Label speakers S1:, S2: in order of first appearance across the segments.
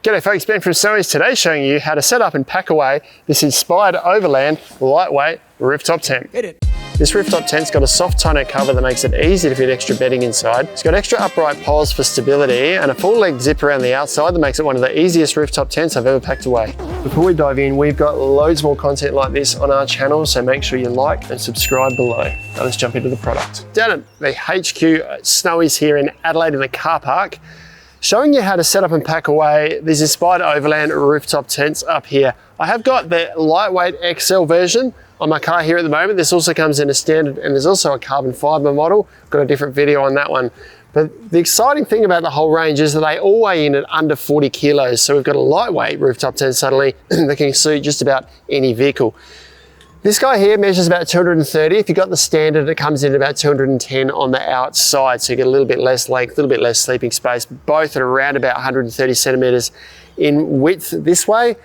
S1: G'day folks, Ben from Snowy's today showing you how to set up and pack away this Inspired Overland lightweight rooftop tent.
S2: Hit it.
S1: This rooftop tent's got a soft tonneau cover that makes it easy to fit extra bedding inside. It's got extra upright poles for stability and a full leg zip around the outside that makes it one of the easiest rooftop tents I've ever packed away. Before we dive in, we've got loads more content like this on our channel, so make sure you like and subscribe below. Now let's jump into the product. Down at the HQ at Snowy's here in Adelaide in the car park, showing you how to set up and pack away these Inspired Overland rooftop tents up here. I have got the lightweight XL version on my car here at the moment. This also comes in a standard, and there's also a carbon fiber model. Got a different video on that one. But the exciting thing about the whole range is that they all weigh in at under 40 kilos. So we've got a lightweight rooftop tent suddenly that can suit just about any vehicle. This guy here measures about 230. If you've got the standard, it comes in about 210 on the outside. So you get a little bit less length, a little bit less sleeping space. Both at around about 130 centimeters in width this way.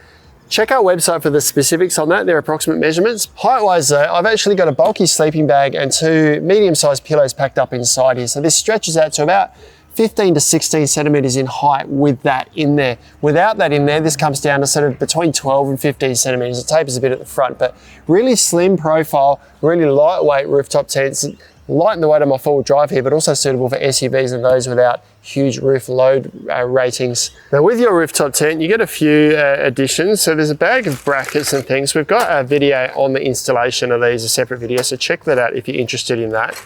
S1: Check our website for the specifics on that, their approximate measurements. Height-wise though, I've actually got a bulky sleeping bag and two medium-sized pillows packed up inside here. So this stretches out to about 15 to 16 centimeters in height with that in there. Without that in there, this comes down to sort of between 12 and 15 centimeters. It tapers a bit at the front, but really slim profile, really lightweight rooftop tents. Lighten the weight of my four-wheel drive here, but also suitable for SUVs and those without huge roof load ratings. Now with your rooftop tent, you get a few additions. So there's a bag of brackets and things. We've got a video on the installation of these, a separate video, so check that out if you're interested in that.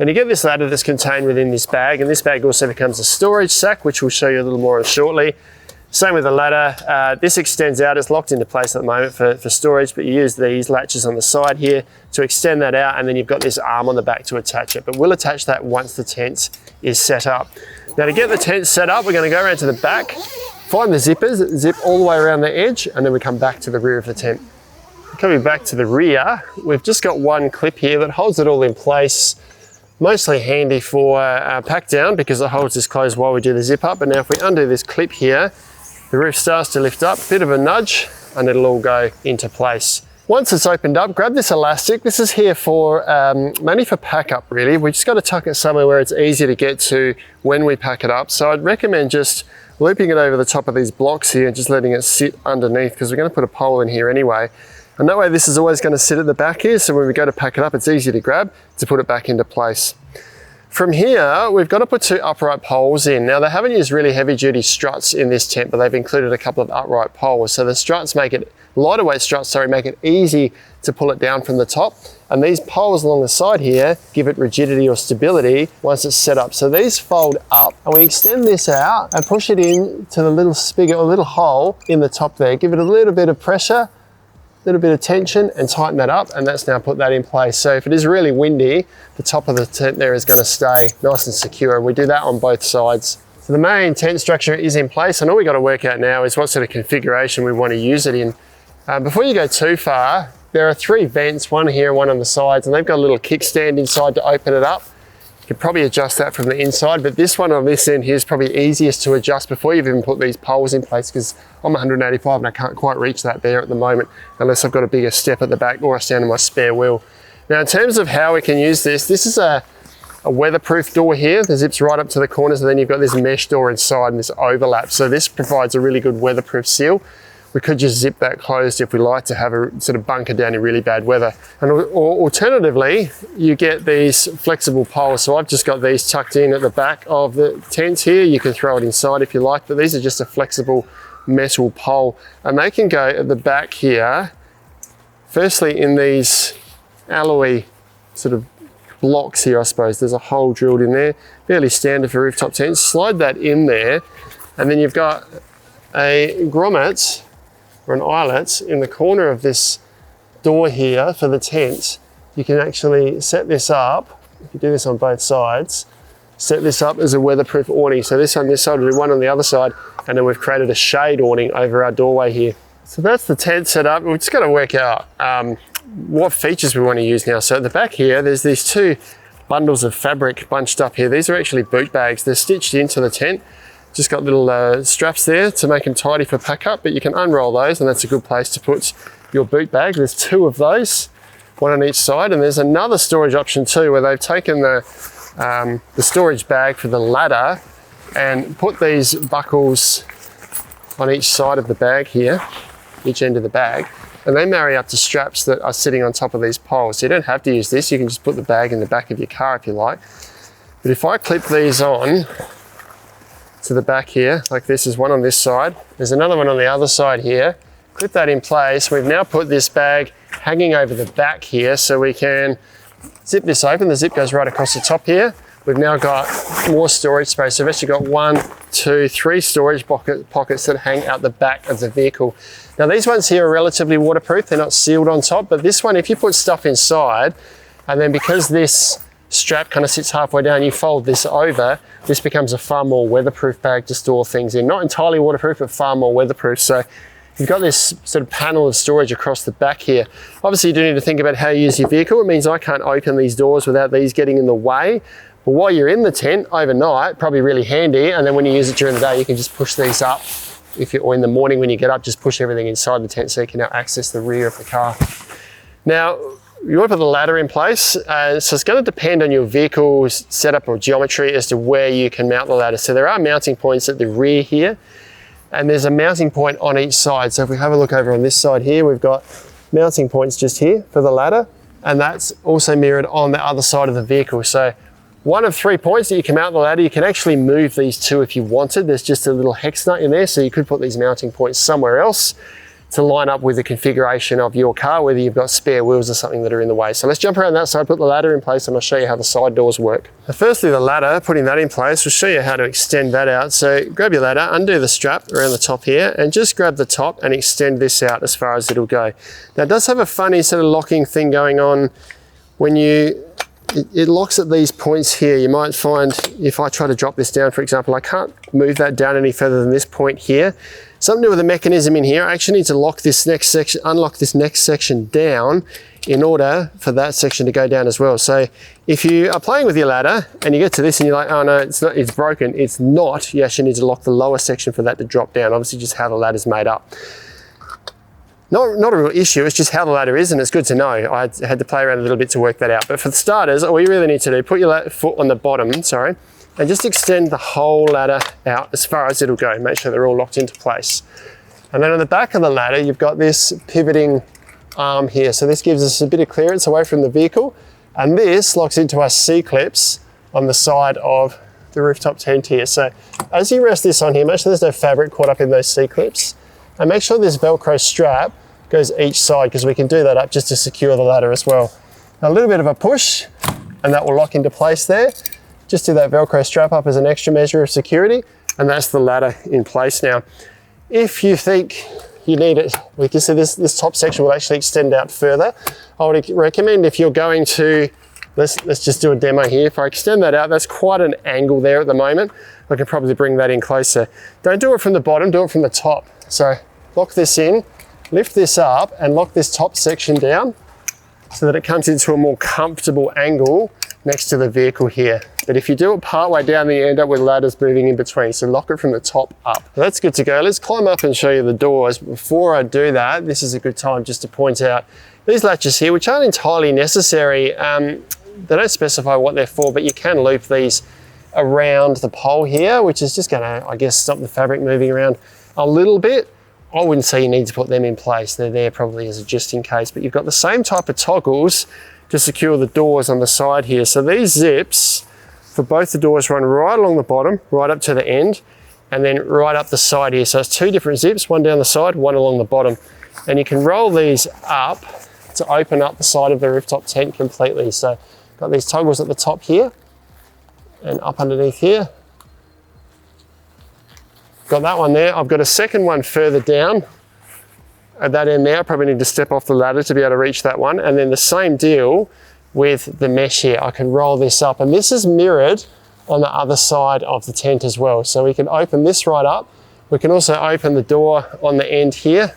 S1: And you get this ladder that's contained within this bag, and this bag also becomes a storage sack, which we'll show you a little more on shortly. Same with the ladder. This extends out. It's locked into place at the moment for storage, but you use these latches on the side here to extend that out, and then you've got this arm on the back to attach it. But we'll attach that once the tent is set up. Now to get the tent set up, we're going to go around to the back, find the zippers, zip all the way around the edge, and then we come back to the rear of the tent. Coming back to the rear, we've just got one clip here that holds it all in place. Mostly handy for pack down because it holds this closed while we do the zip up. But now if we undo this clip here, the roof starts to lift up, bit of a nudge, and it'll all go into place. Once it's opened up, grab this elastic. This is here for mainly for pack up really. We just got to tuck it somewhere where it's easy to get to when we pack it up. So I'd recommend just looping it over the top of these blocks here and just letting it sit underneath, because we're going to put a pole in here anyway. And that way this is always going to sit at the back here, so when we go to pack it up, it's easy to grab to put it back into place. From here, we've got to put two upright poles in. Now they haven't used really heavy duty struts in this tent, but they've included a couple of upright poles. So the struts make it, lighter weight struts, sorry, make it easy to pull it down from the top. And these poles along the side here give it rigidity or stability once it's set up. So these fold up, and we extend this out and push it in to the little spigot or little hole in the top there. Give it a little bit of pressure, little bit of tension, and tighten that up, and that's now put that in place. So if it is really windy, the top of the tent there is going to stay nice and secure, and we do that on both sides. So the main tent structure is in place, and all we got to work out now is what sort of configuration we want to use it in. Before you go too far, there are three vents, one here and one on the sides, and they've got a little kickstand inside to open it up. You could probably adjust that from the inside, but this one on this end here is probably easiest to adjust before you've even put these poles in place, because I'm 185 and I can't quite reach that there at the moment unless I've got a bigger step at the back or I stand on my spare wheel. Now in terms of how we can use this is a weatherproof door here. The zip's right up to the corners, and then you've got this mesh door inside and this overlap. So this provides a really good weatherproof seal. We could just zip that closed if we like to have a sort of bunker down in really bad weather. And or alternatively, you get these flexible poles. So I've just got these tucked in at the back of the tent here. You can throw it inside if you like, but these are just a flexible metal pole. And they can go at the back here, firstly in these alloy sort of blocks here, I suppose. There's a hole drilled in there, fairly standard for rooftop tents. Slide that in there, and then you've got a grommet, or an eyelet, in the corner of this door here for the tent. You can actually set this up, if you do this on both sides, set this up as a weatherproof awning. So this on this side, we'll do one on the other side, and then we've created a shade awning over our doorway here. So that's the tent set up. We've just got to work out what features we want to use now. So at the back here, there's these two bundles of fabric bunched up here. These are actually boot bags. They're stitched into the tent. Just got little straps there to make them tidy for pack up, but you can unroll those, and that's a good place to put your boot bag. There's two of those, one on each side, and there's another storage option too, where they've taken the storage bag for the ladder and put these buckles on each side of the bag here, each end of the bag, and they marry up to straps that are sitting on top of these poles. So you don't have to use this, you can just put the bag in the back of your car if you like. But if I clip these on to the back here, like this, is one on this side, there's another one on the other side here, clip that in place, we've now put this bag hanging over the back here so we can zip this open. The zip goes right across the top here. We've now got more storage space. So we've actually got 1, 2, 3 storage pockets that hang out the back of the vehicle. Now these ones here are relatively waterproof, they're not sealed on top, but this one, if you put stuff inside, and then because this strap kind of sits halfway down, you fold this over, this becomes a far more weatherproof bag to store things in. Not entirely waterproof, but far more weatherproof. So you've got this sort of panel of storage across the back here. Obviously you do need to think about how you use your vehicle. It means I can't open these doors without these getting in the way. But while you're in the tent overnight, probably really handy. And then when you use it during the day, you can just push these up. Or in the morning when you get up, just push everything inside the tent so you can now access the rear of the car. Now, you want to put the ladder in place. So it's going to depend on your vehicle's setup or geometry as to where you can mount the ladder. So there are mounting points at the rear here, and there's a mounting point on each side. So if we have a look over on this side here, we've got mounting points just here for the ladder, and that's also mirrored on the other side of the vehicle. So one of 3 points that you can mount the ladder. You can actually move these 2 if you wanted. There's just a little hex nut in there, so you could put these mounting points somewhere else to line up with the configuration of your car, whether you've got spare wheels or something that are in the way. So let's jump around that side, put the ladder in place, and I'll show you how the side doors work. Now, firstly, the ladder, putting that in place, we'll show you how to extend that out. So grab your ladder, undo the strap around the top here, and just grab the top and extend this out as far as it'll go. Now, it does have a funny sort of locking thing going on when it locks at these points here. You might find if I try to drop this down, for example, I can't move that down any further than this point here. Something to do with the mechanism in here. I actually need to lock this next section, unlock this next section down in order for that section to go down as well. So if you are playing with your ladder and you get to this and you're like, oh no, it's not, it's broken. It's not. You actually need to lock the lower section for that to drop down. Obviously just how the ladder's made up. Not a real issue, it's just how the ladder is, and it's good to know. I had to play around a little bit to work that out. But for the starters, all you really need to do, put your foot on the bottom, and just extend the whole ladder out as far as it'll go. Make sure they're all locked into place. And then on the back of the ladder, you've got this pivoting arm here. So this gives us a bit of clearance away from the vehicle. And this locks into our C-clips on the side of the rooftop tent here. So as you rest this on here, make sure there's no fabric caught up in those C-clips. And make sure this Velcro strap goes each side, because we can do that up just to secure the ladder as well. A little bit of a push, and that will lock into place there. Just do that Velcro strap up as an extra measure of security, and that's the ladder in place now. If you think you need it, we can see this top section will actually extend out further. I would recommend, if you're going to, let's just do a demo here. If I extend that out, that's quite an angle there at the moment. I can probably bring that in closer. Don't do it from the bottom, do it from the top. So lock this in, lift this up, and lock this top section down so that it comes into a more comfortable angle next to the vehicle here. But if you do it part way down, then you end up with ladders moving in between. So lock it from the top up. That's good to go. Let's climb up and show you the doors. Before I do that, this is a good time just to point out these latches here, which aren't entirely necessary. They don't specify what they're for, but you can loop these around the pole here, which is just gonna, I guess, stop the fabric moving around a little bit. I wouldn't say you need to put them in place. They're there probably as a just in case, but you've got the same type of toggles to secure the doors on the side here. So these zips for both the doors run right along the bottom, right up to the end, and then right up the side here. So it's 2 different zips, one down the side, one along the bottom. And you can roll these up to open up the side of the rooftop tent completely. So got these toggles at the top here and up underneath here. Got that one there. I've got a second one further down at that end there. I probably need to step off the ladder to be able to reach that one. And then the same deal with the mesh here. I can roll this up, and this is mirrored on the other side of the tent as well. So we can open this right up. We can also open the door on the end here,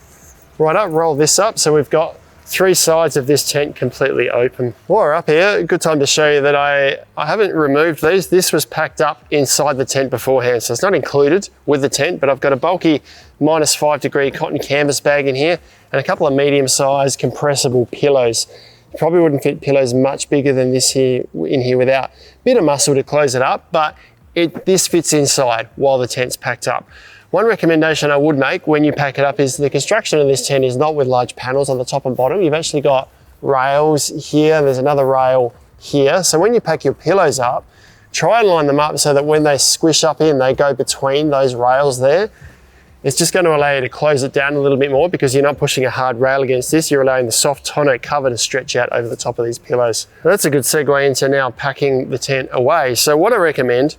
S1: right up, roll this up. So we've got 3 sides of this tent completely open. While we're up here, a good time to show you that I haven't removed these. This was packed up inside the tent beforehand, so it's not included with the tent, but I've got a bulky -5 degree cotton canvas bag in here and a couple of medium-sized compressible pillows. You probably wouldn't fit pillows much bigger than this here in here without a bit of muscle to close it up, but this fits inside while the tent's packed up. One recommendation I would make when you pack it up is the construction of this tent is not with large panels on the top and bottom. You've actually got rails here, there's another rail here. So when you pack your pillows up, try and line them up so that when they squish up in, they go between those rails there. It's just going to allow you to close it down a little bit more because you're not pushing a hard rail against this. You're allowing the soft tonneau cover to stretch out over the top of these pillows. And that's a good segue into now packing the tent away. So what I recommend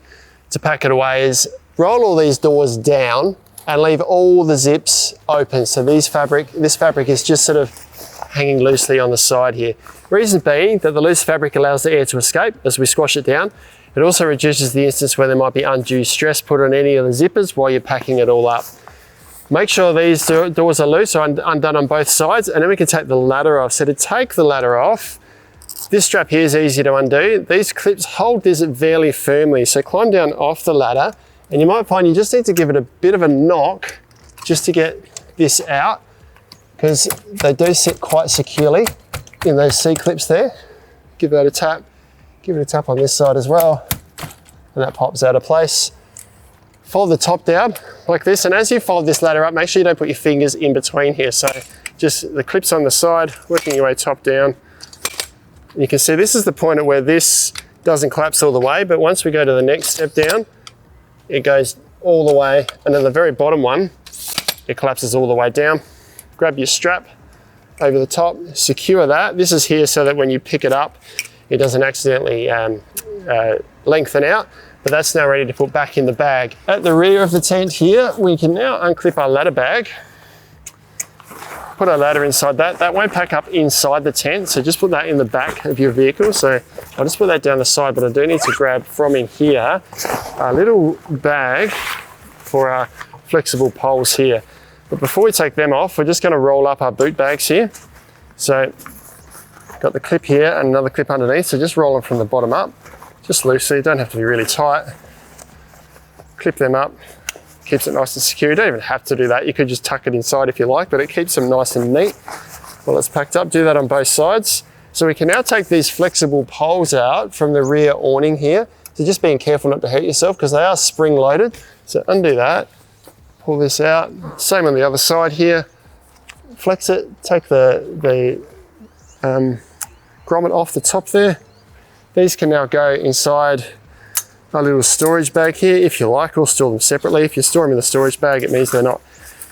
S1: to pack it away is roll all these doors down and leave all the zips open. So this fabric is just sort of hanging loosely on the side here. Reason being that the loose fabric allows the air to escape as we squash it down. It also reduces the instance where there might be undue stress put on any of the zippers while you're packing it all up. Make sure these doors are loose or undone on both sides, and then we can take the ladder off. So to take the ladder off, this strap here is easy to undo. These clips hold this fairly firmly. So climb down off the ladder, and you might find you just need to give it a bit of a knock just to get this out, because they do sit quite securely in those C-clips there. Give that a tap. Give it a tap on this side as well, and that pops out of place. Fold the top down like this, and as you fold this ladder up, make sure you don't put your fingers in between here. So just the clips on the side, working your way top down. And you can see this is the point at where this doesn't collapse all the way, but once we go to the next step down, it goes all the way, and then the very bottom one, it collapses all the way down. Grab your strap over the top, secure that. This is here so that when you pick it up, it doesn't accidentally lengthen out, but that's now ready to put back in the bag. At the rear of the tent here, we can now unclip our ladder bag, put our ladder inside that. That won't pack up inside the tent, so just put that in the back of your vehicle. So I'll just put that down the side, but I do need to grab from in here a little bag for our flexible poles here. But before we take them off, we're just going to roll up our boot bags here. So got the clip here and another clip underneath, so just roll them from the bottom up, just loosely, don't have to be really tight. Clip them up, keeps it nice and secure. You don't even have to do that, you could just tuck it inside if you like, but it keeps them nice and neat while it's packed up. Do that on both sides. So we can now take these flexible poles out from the rear awning here. So just being careful not to hurt yourself because they are spring loaded. So undo that, pull this out. Same on the other side here. Flex it, take the grommet off the top there. These can now go inside a little storage bag here if you like, or store them separately. If you store them in the storage bag, it means they're not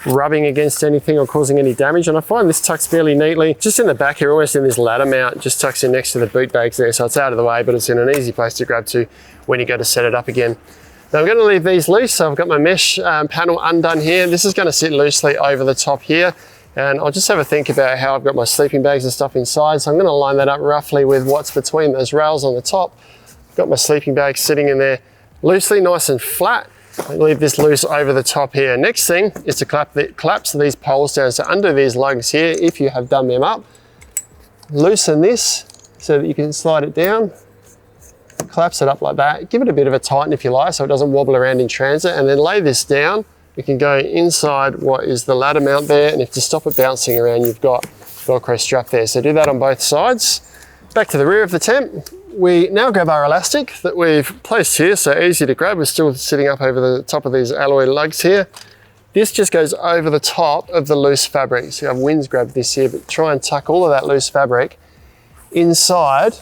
S1: rubbing against anything or causing any damage. And I find this tucks fairly neatly. Just in the back here, almost in this ladder mount, just tucks in next to the boot bags there. So it's out of the way, but it's in an easy place to grab to when you go to set it up again. Now I'm going to leave these loose. So I've got my mesh panel undone here. This is going to sit loosely over the top here. And I'll just have a think about how I've got my sleeping bags and stuff inside. So I'm going to line that up roughly with what's between those rails on the top. I've got my sleeping bag sitting in there loosely, nice and flat. I leave this loose over the top here. Next thing is to collapse these poles down. So under these lugs here, if you have done them up, loosen this so that you can slide it down, collapse it up like that. Give it a bit of a tighten if you like so it doesn't wobble around in transit, and then lay this down. We can go inside what is the ladder mount there, and if to stop it bouncing around, you've got Velcro strap there. So do that on both sides. Back to the rear of the tent. We now grab our elastic that we've placed here, so easy to grab. We're still sitting up over the top of these alloy lugs here. This just goes over the top of the loose fabric. So I've winds grabbed this here, but try and tuck all of that loose fabric inside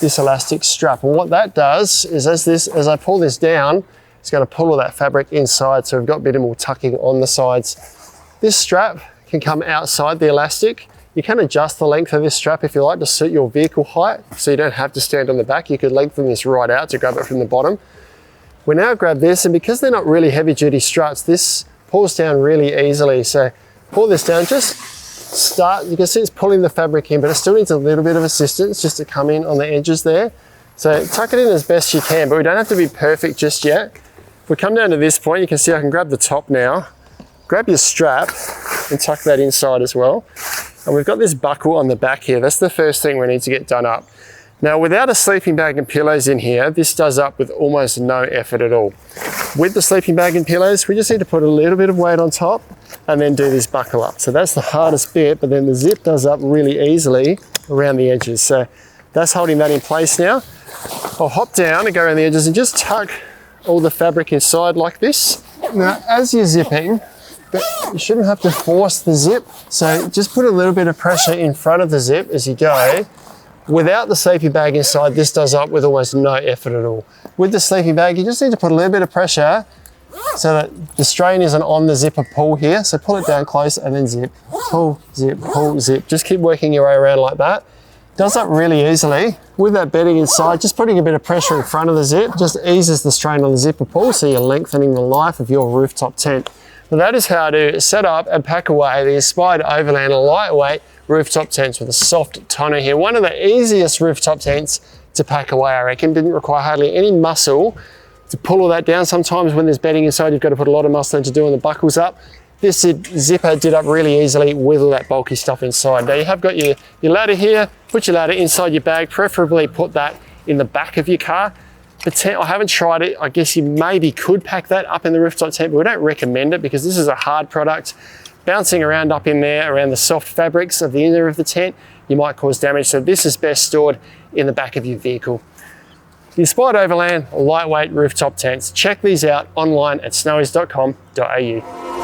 S1: this elastic strap. And what that does is as I pull this down, it's going to pull all that fabric inside, so we've got a bit more tucking on the sides. This strap can come outside the elastic. You can adjust the length of this strap if you like to suit your vehicle height, so you don't have to stand on the back. You could lengthen this right out to grab it from the bottom. We now grab this, and because they're not really heavy duty struts, this pulls down really easily. So pull this down, just start, you can see it's pulling the fabric in, but it still needs a little bit of assistance just to come in on the edges there. So tuck it in as best you can, but we don't have to be perfect just yet. If we come down to this point, you can see I can grab the top now, grab your strap and tuck that inside as well. And we've got this buckle on the back here. That's the first thing we need to get done up. Now, without a sleeping bag and pillows in here, this does up with almost no effort at all. With the sleeping bag and pillows, we just need to put a little bit of weight on top and then do this buckle up. So that's the hardest bit, but then the zip does up really easily around the edges. So that's holding that in place now. I'll hop down and go around the edges and just tuck all the fabric inside like this. Now, as you're zipping, you shouldn't have to force the zip. So just put a little bit of pressure in front of the zip as you go. Without the sleeping bag inside, this does up with almost no effort at all. With the sleeping bag, you just need to put a little bit of pressure so that the strain isn't on the zipper pull here. So pull it down close and then zip, pull, zip. Just keep working your way around like that. Does that really easily. With that bedding inside, just putting a bit of pressure in front of the zip just eases the strain on the zipper pull, so you're lengthening the life of your rooftop tent. But that is how to set up and pack away the Inspired Overland lightweight rooftop tents with a soft tonneau here. One of the easiest rooftop tents to pack away, I reckon. Didn't require hardly any muscle to pull all that down. Sometimes when there's bedding inside, you've got to put a lot of muscle into doing the buckles up. This zipper did up really easily with all that bulky stuff inside. Now you have got your ladder here. Put your ladder inside your bag, preferably put that in the back of your car. I haven't tried it. I guess you maybe could pack that up in the rooftop tent, but we don't recommend it because this is a hard product. Bouncing around up in there, around the soft fabrics of the inner of the tent, you might cause damage. So this is best stored in the back of your vehicle. The Inspired Overland lightweight rooftop tents. Check these out online at snowies.com.au.